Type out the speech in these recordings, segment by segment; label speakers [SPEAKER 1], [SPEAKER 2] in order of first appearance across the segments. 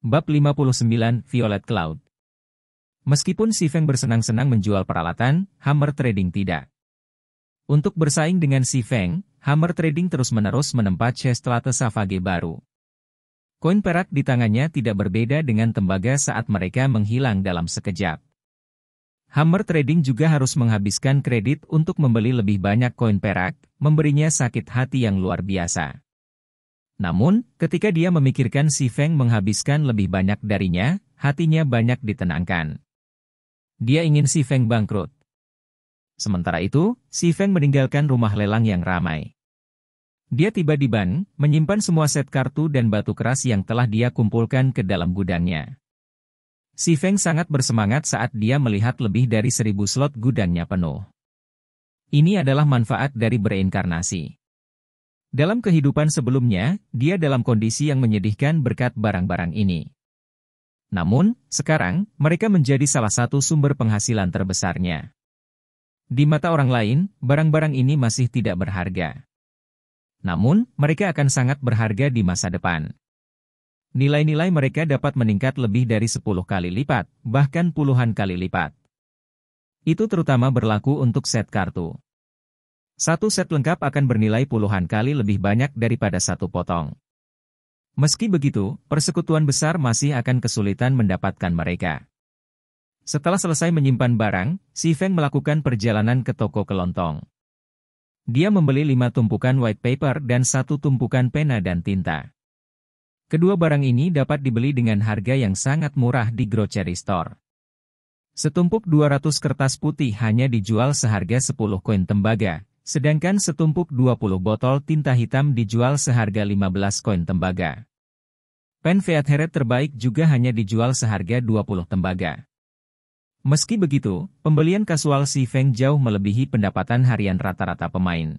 [SPEAKER 1] Bab 59 Violet Cloud. Meskipun Si Feng bersenang-senang menjual peralatan, Hammer Trading tidak. Untuk bersaing dengan Si Feng, Hammer Trading terus-menerus menempa chest Late Savage baru. Koin perak di tangannya tidak berbeda dengan tembaga saat mereka menghilang dalam sekejap. Hammer Trading juga harus menghabiskan kredit untuk membeli lebih banyak koin perak, memberinya sakit hati yang luar biasa. Namun, ketika dia memikirkan Si Feng menghabiskan lebih banyak darinya, hatinya banyak ditenangkan. Dia ingin Si Feng bangkrut. Sementara itu, Si Feng meninggalkan rumah lelang yang ramai. Dia tiba di ban, menyimpan semua set kartu dan batu keras yang telah dia kumpulkan ke dalam gudangnya. Si Feng sangat bersemangat saat dia melihat lebih dari 1000 slot gudangnya penuh. Ini adalah manfaat dari bereinkarnasi. Dalam kehidupan sebelumnya, dia dalam kondisi yang menyedihkan berkat barang-barang ini. Namun, sekarang, mereka menjadi salah satu sumber penghasilan terbesarnya. Di mata orang lain, barang-barang ini masih tidak berharga. Namun, mereka akan sangat berharga di masa depan. Nilai-nilai mereka dapat meningkat lebih dari 10 kali lipat, bahkan puluhan kali lipat. Itu terutama berlaku untuk set kartu. Satu set lengkap akan bernilai puluhan kali lebih banyak daripada satu potong. Meski begitu, persekutuan besar masih akan kesulitan mendapatkan mereka. Setelah selesai menyimpan barang, Si Feng melakukan perjalanan ke toko kelontong. Dia membeli 5 tumpukan white paper dan 1 tumpukan pena dan tinta. Kedua barang ini dapat dibeli dengan harga yang sangat murah di grocery store. Setumpuk 200 kertas putih hanya dijual seharga 10 koin tembaga. Sedangkan setumpuk 20 botol tinta hitam dijual seharga 15 koin tembaga. Pen Featherhead terbaik juga hanya dijual seharga 20 tembaga. Meski begitu, pembelian kasual Si Feng jauh melebihi pendapatan harian rata-rata pemain.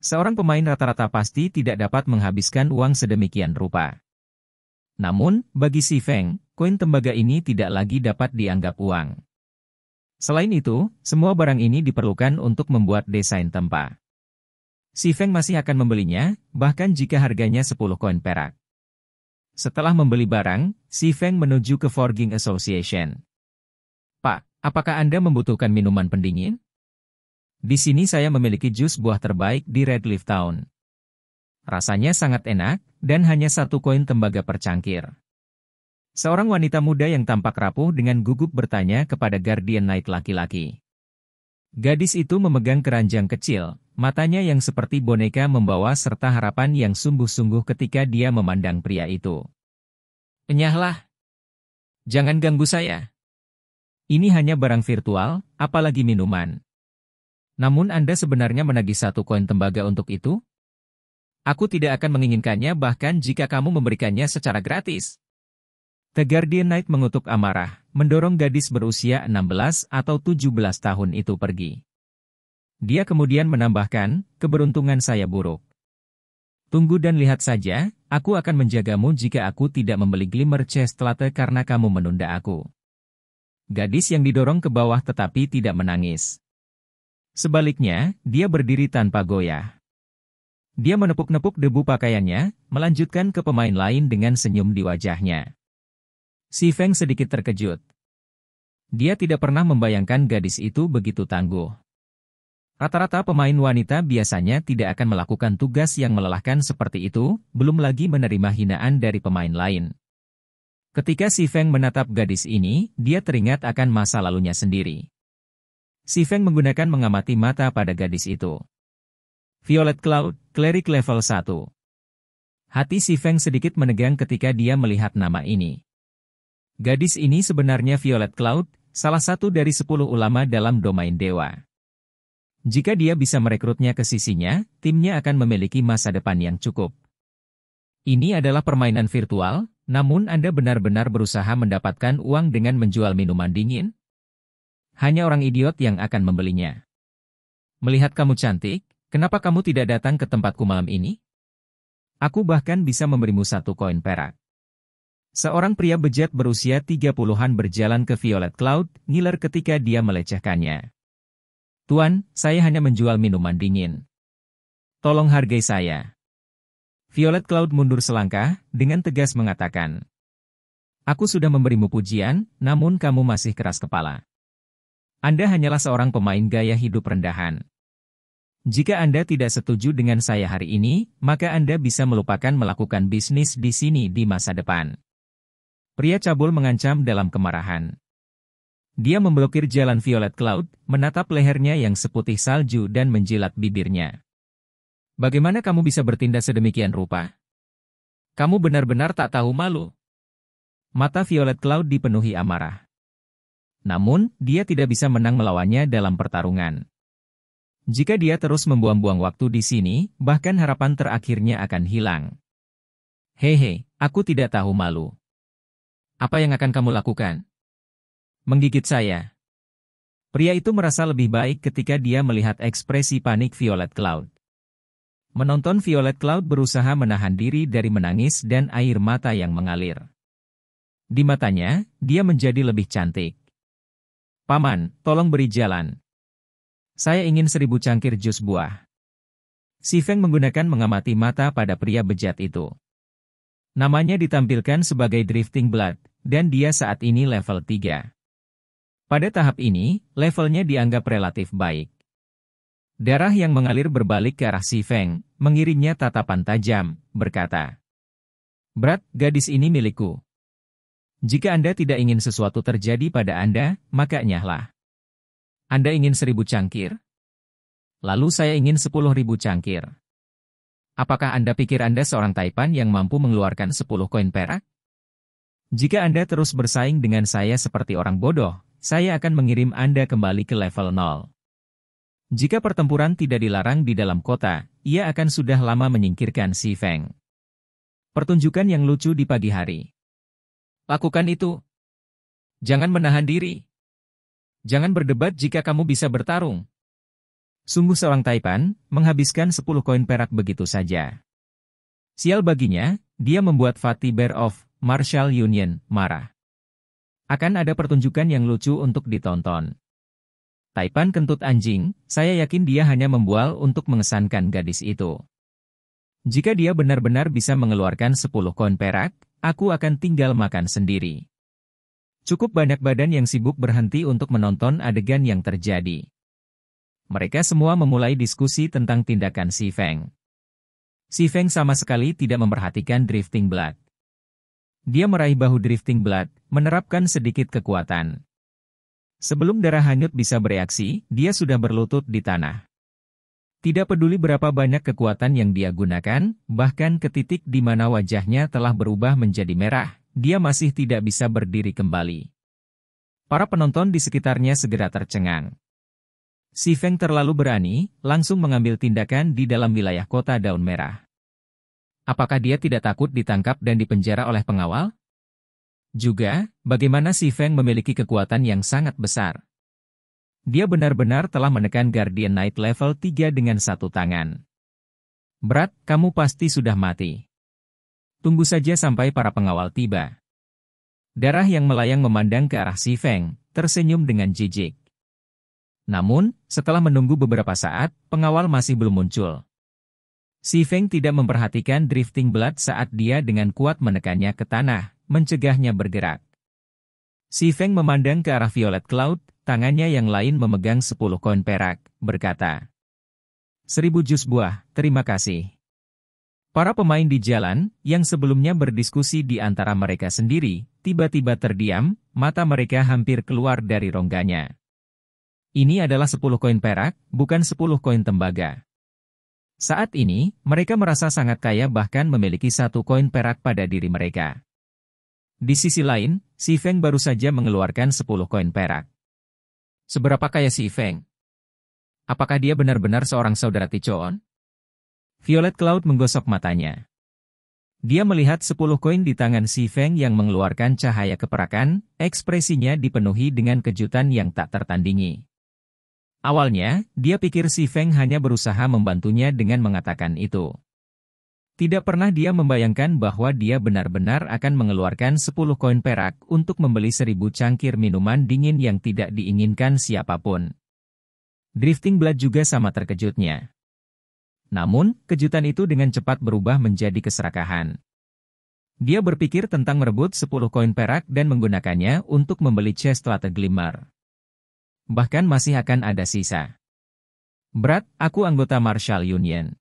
[SPEAKER 1] Seorang pemain rata-rata pasti tidak dapat menghabiskan uang sedemikian rupa. Namun, bagi Si Feng, koin tembaga ini tidak lagi dapat dianggap uang. Selain itu, semua barang ini diperlukan untuk membuat desain tempa. Si Feng masih akan membelinya, bahkan jika harganya 10 koin perak. Setelah membeli barang, Si Feng menuju ke Forging Association. Pak, apakah Anda membutuhkan minuman pendingin? Di sini saya memiliki jus buah terbaik di Redleaf Town. Rasanya sangat enak, dan hanya 1 koin tembaga per cangkir. Seorang wanita muda yang tampak rapuh dengan gugup bertanya kepada Guardian Knight laki-laki. Gadis itu memegang keranjang kecil, matanya yang seperti boneka membawa serta harapan yang sungguh-sungguh ketika dia memandang pria itu. Enyahlah! Jangan ganggu saya. Ini hanya barang virtual, apalagi minuman. Namun Anda sebenarnya menagih 1 koin tembaga untuk itu? Aku tidak akan menginginkannya bahkan jika kamu memberikannya secara gratis. The Guardian Knight mengutuk amarah, mendorong gadis berusia 16 atau 17 tahun itu pergi. Dia kemudian menambahkan, keberuntungan saya buruk. Tunggu dan lihat saja, aku akan menjagamu jika aku tidak membeli Glimmer Chest Late karena kamu menunda aku. Gadis yang didorong ke bawah tetapi tidak menangis. Sebaliknya, dia berdiri tanpa goyah. Dia menepuk-nepuk debu pakaiannya, melanjutkan ke pemain lain dengan senyum di wajahnya. Si Feng sedikit terkejut. Dia tidak pernah membayangkan gadis itu begitu tangguh. Rata-rata pemain wanita biasanya tidak akan melakukan tugas yang melelahkan seperti itu, belum lagi menerima hinaan dari pemain lain. Ketika Si Feng menatap gadis ini, dia teringat akan masa lalunya sendiri. Si Feng menggunakan mengamati mata pada gadis itu. Violet Cloud, Cleric level 1. Hati Si Feng sedikit menegang ketika dia melihat nama ini. Gadis ini sebenarnya Violet Cloud, salah satu dari 10 ulama dalam domain dewa. Jika dia bisa merekrutnya ke sisinya, timnya akan memiliki masa depan yang cukup. Ini adalah permainan virtual, namun Anda benar-benar berusaha mendapatkan uang dengan menjual minuman dingin? Hanya orang idiot yang akan membelinya. Melihat kamu cantik, kenapa kamu tidak datang ke tempatku malam ini? Aku bahkan bisa memberimu 1 koin perak. Seorang pria bejat berusia 30-an berjalan ke Violet Cloud, ngiler ketika dia melecehkannya. Tuan, saya hanya menjual minuman dingin. Tolong hargai saya. Violet Cloud mundur selangkah, dengan tegas mengatakan. Aku sudah memberimu pujian, namun kamu masih keras kepala. Anda hanyalah seorang pemain gaya hidup rendahan. Jika Anda tidak setuju dengan saya hari ini, maka Anda bisa melupakan melakukan bisnis di sini di masa depan. Pria cabul mengancam dalam kemarahan. Dia memblokir jalan Violet Cloud, menatap lehernya yang seputih salju dan menjilat bibirnya. Bagaimana kamu bisa bertindak sedemikian rupa? Kamu benar-benar tak tahu malu. Mata Violet Cloud dipenuhi amarah. Namun, dia tidak bisa menang melawannya dalam pertarungan. Jika dia terus membuang-buang waktu di sini, bahkan harapan terakhirnya akan hilang. Hehe, aku tidak tahu malu. Apa yang akan kamu lakukan? Menggigit saya. Pria itu merasa lebih baik ketika dia melihat ekspresi panik Violet Cloud. Menonton Violet Cloud berusaha menahan diri dari menangis dan air mata yang mengalir. Di matanya, dia menjadi lebih cantik. Paman, tolong beri jalan. Saya ingin 1000 cangkir jus buah. Si Feng menggunakan mengamati mata pada pria bejat itu. Namanya ditampilkan sebagai Drifting Blood, dan dia saat ini level 3. Pada tahap ini, levelnya dianggap relatif baik. Darah yang mengalir berbalik ke arah si Feng, mengirimnya tatapan tajam, berkata, "Berat, gadis ini milikku. Jika Anda tidak ingin sesuatu terjadi pada Anda, maka nyahlah. Anda ingin 1000 cangkir? Lalu saya ingin 10.000 cangkir. Apakah Anda pikir Anda seorang taipan yang mampu mengeluarkan 10 koin perak? Jika Anda terus bersaing dengan saya seperti orang bodoh, saya akan mengirim Anda kembali ke level 0. Jika pertempuran tidak dilarang di dalam kota, ia akan sudah lama menyingkirkan si Feng." Pertunjukan yang lucu di pagi hari. Lakukan itu. Jangan menahan diri. Jangan berdebat jika kamu bisa bertarung. Sungguh seorang taipan, menghabiskan 10 koin perak begitu saja. Sial baginya, dia membuat Fatih Bear of Martial Union marah. Akan ada pertunjukan yang lucu untuk ditonton. Taipan kentut anjing, saya yakin dia hanya membual untuk mengesankan gadis itu. Jika dia benar-benar bisa mengeluarkan 10 koin perak, aku akan tinggal makan sendiri. Cukup banyak badan yang sibuk berhenti untuk menonton adegan yang terjadi. Mereka semua memulai diskusi tentang tindakan si Feng. Si Feng sama sekali tidak memperhatikan Drifting Blood. Dia meraih bahu Drifting Blood, menerapkan sedikit kekuatan. Sebelum darah hanyut bisa bereaksi, dia sudah berlutut di tanah. Tidak peduli berapa banyak kekuatan yang dia gunakan, bahkan ke titik di mana wajahnya telah berubah menjadi merah, dia masih tidak bisa berdiri kembali. Para penonton di sekitarnya segera tercengang. Si Feng terlalu berani, langsung mengambil tindakan di dalam wilayah kota Daun Merah. Apakah dia tidak takut ditangkap dan dipenjara oleh pengawal? Juga, bagaimana si Feng memiliki kekuatan yang sangat besar? Dia benar-benar telah menekan Guardian Knight level 3 dengan satu tangan. Berat, kamu pasti sudah mati. Tunggu saja sampai para pengawal tiba. Darah yang melayang memandang ke arah si Feng, tersenyum dengan jijik. Namun, setelah menunggu beberapa saat, pengawal masih belum muncul. Si Feng tidak memperhatikan Drifting Blood saat dia dengan kuat menekannya ke tanah, mencegahnya bergerak. Si Feng memandang ke arah Violet Cloud, tangannya yang lain memegang 10 koin perak, berkata, 1000 jus buah, terima kasih. Para pemain di jalan, yang sebelumnya berdiskusi di antara mereka sendiri, tiba-tiba terdiam, mata mereka hampir keluar dari rongganya. Ini adalah 10 koin perak, bukan 10 koin tembaga. Saat ini, mereka merasa sangat kaya bahkan memiliki 1 koin perak pada diri mereka. Di sisi lain, si Feng baru saja mengeluarkan 10 koin perak. Seberapa kaya si Feng? Apakah dia benar-benar seorang saudara Ticoon? Violet Cloud menggosok matanya. Dia melihat 10 koin di tangan si Feng yang mengeluarkan cahaya keperakan, ekspresinya dipenuhi dengan kejutan yang tak tertandingi. Awalnya, dia pikir si Feng hanya berusaha membantunya dengan mengatakan itu. Tidak pernah dia membayangkan bahwa dia benar-benar akan mengeluarkan 10 koin perak untuk membeli 1000 cangkir minuman dingin yang tidak diinginkan siapapun. Drifting Blood juga sama terkejutnya. Namun, kejutan itu dengan cepat berubah menjadi keserakahan. Dia berpikir tentang merebut 10 koin perak dan menggunakannya untuk membeli chest latte glimmer. Bahkan masih akan ada sisa. Berat, aku anggota Marshall Union.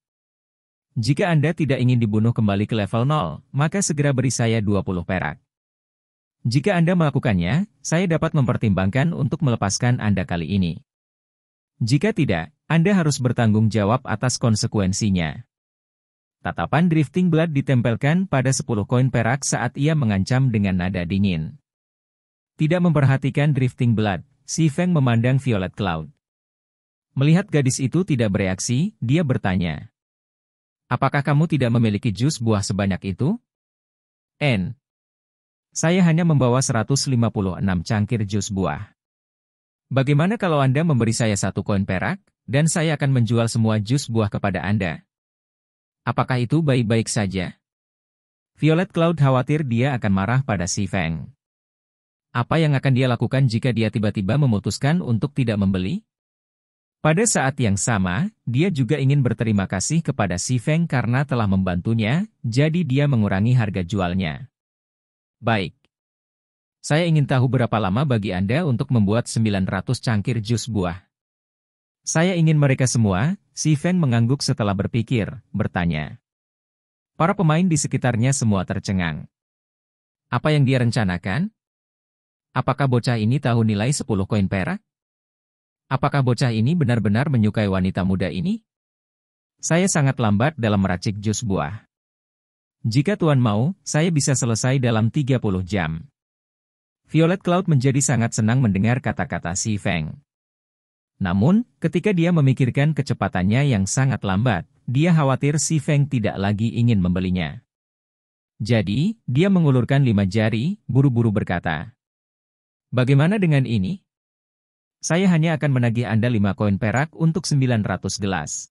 [SPEAKER 1] Jika Anda tidak ingin dibunuh kembali ke level 0, maka segera beri saya 20 perak. Jika Anda melakukannya, saya dapat mempertimbangkan untuk melepaskan Anda kali ini. Jika tidak, Anda harus bertanggung jawab atas konsekuensinya. Tatapan Drifting Blood ditempelkan pada 10 koin perak saat ia mengancam dengan nada dingin. Tidak memperhatikan Drifting Blood, Si Feng memandang Violet Cloud. Melihat gadis itu tidak bereaksi, dia bertanya. Apakah kamu tidak memiliki jus buah sebanyak itu? Saya hanya membawa 156 cangkir jus buah. Bagaimana kalau Anda memberi saya 1 koin perak, dan saya akan menjual semua jus buah kepada Anda? Apakah itu baik-baik saja? Violet Cloud khawatir dia akan marah pada Si Feng. Apa yang akan dia lakukan jika dia tiba-tiba memutuskan untuk tidak membeli? Pada saat yang sama, dia juga ingin berterima kasih kepada Si Feng karena telah membantunya, jadi dia mengurangi harga jualnya. Baik. Saya ingin tahu berapa lama bagi Anda untuk membuat 900 cangkir jus buah. Saya ingin mereka semua, Si Feng mengangguk setelah berpikir, bertanya. Para pemain di sekitarnya semua tercengang. Apa yang dia rencanakan? Apakah bocah ini tahu nilai 10 koin perak? Apakah bocah ini benar-benar menyukai wanita muda ini? Saya sangat lambat dalam meracik jus buah. Jika Tuan mau, saya bisa selesai dalam 30 jam. Violet Cloud menjadi sangat senang mendengar kata-kata Si Feng. Namun, ketika dia memikirkan kecepatannya yang sangat lambat, dia khawatir Si Feng tidak lagi ingin membelinya. Jadi, dia mengulurkan 5 jari, buru-buru berkata. Bagaimana dengan ini? Saya hanya akan menagih Anda 5 koin perak untuk 900 gelas.